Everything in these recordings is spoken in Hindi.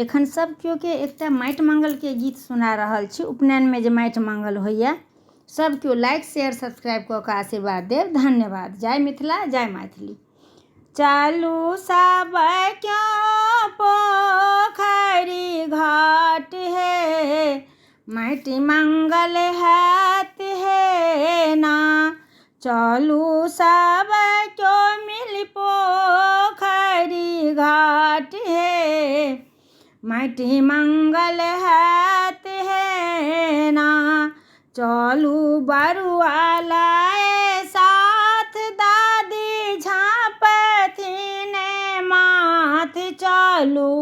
एखन सब केओ के एकटा माटि मंगल के गीत सुना रहल छी। उपनयन में जे माटि मंगल होइया, सब केओ लाइक शेयर सब्सक्राइब कऽ के आशीर्वाद देव। धन्यवाद। जय मिथिला, जय मैथिली। चलू सब क्यों पोखरी घाट है, माटि मंगल हैत है ना। चलू सब क्यों मिल पोखरी घाट है, माटि मंगल हैत है ना। चलू बरुआ लाए साथ, दादी झाँपथिन माथ। चलू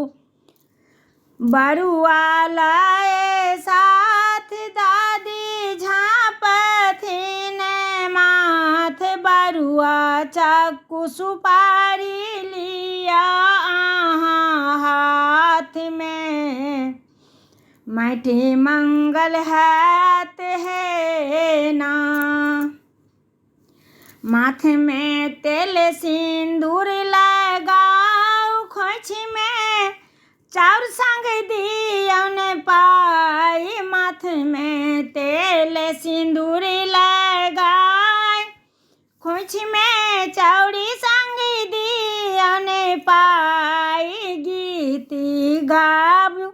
बरुआ लाए साथ, दादी झाँपथिन माथ। बरुआ चक्कू सुपारी लिया अहाँ हाथ में, माटि मंगल हैत है ना। माथे में तेल सिंदूर लगाओ, खोइछ में चाउर संग दियौन पाई। माथ में तेल सिंदूर लगाए, खोइछ में चाउरी संग दियौन पाई। गीत गाबू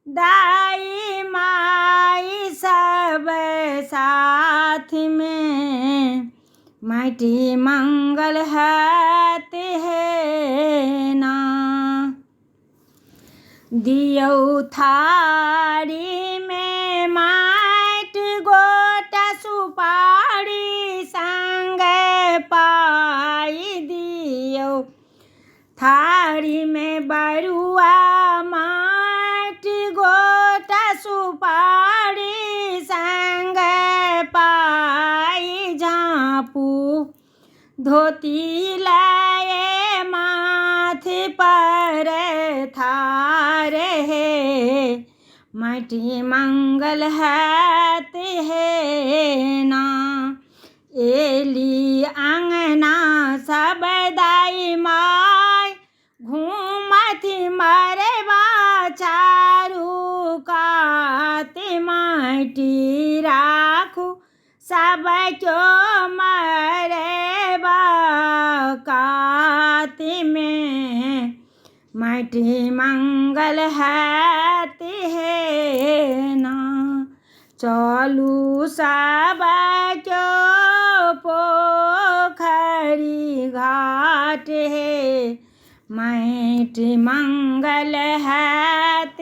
दाई माई सब साथ में, माटि मंगल हैत है ना। दियौ थारी में माटि गोटा सुपारी संग पाई। दियौ थारी में बरुआ माटि गोटा सुपारी संग पाई। झाँपू धोती लाए माथे पर थार है, माटि मंगल हैत है ना। एली अंगना सब दाई माय, घूमथि मरबा चारू कात। माटि राखू सब क्यों मरबा कात में, माटि मंगल हैत है ना। चलू सब क्यों पोखरी घाट है, माटि मंगल हैत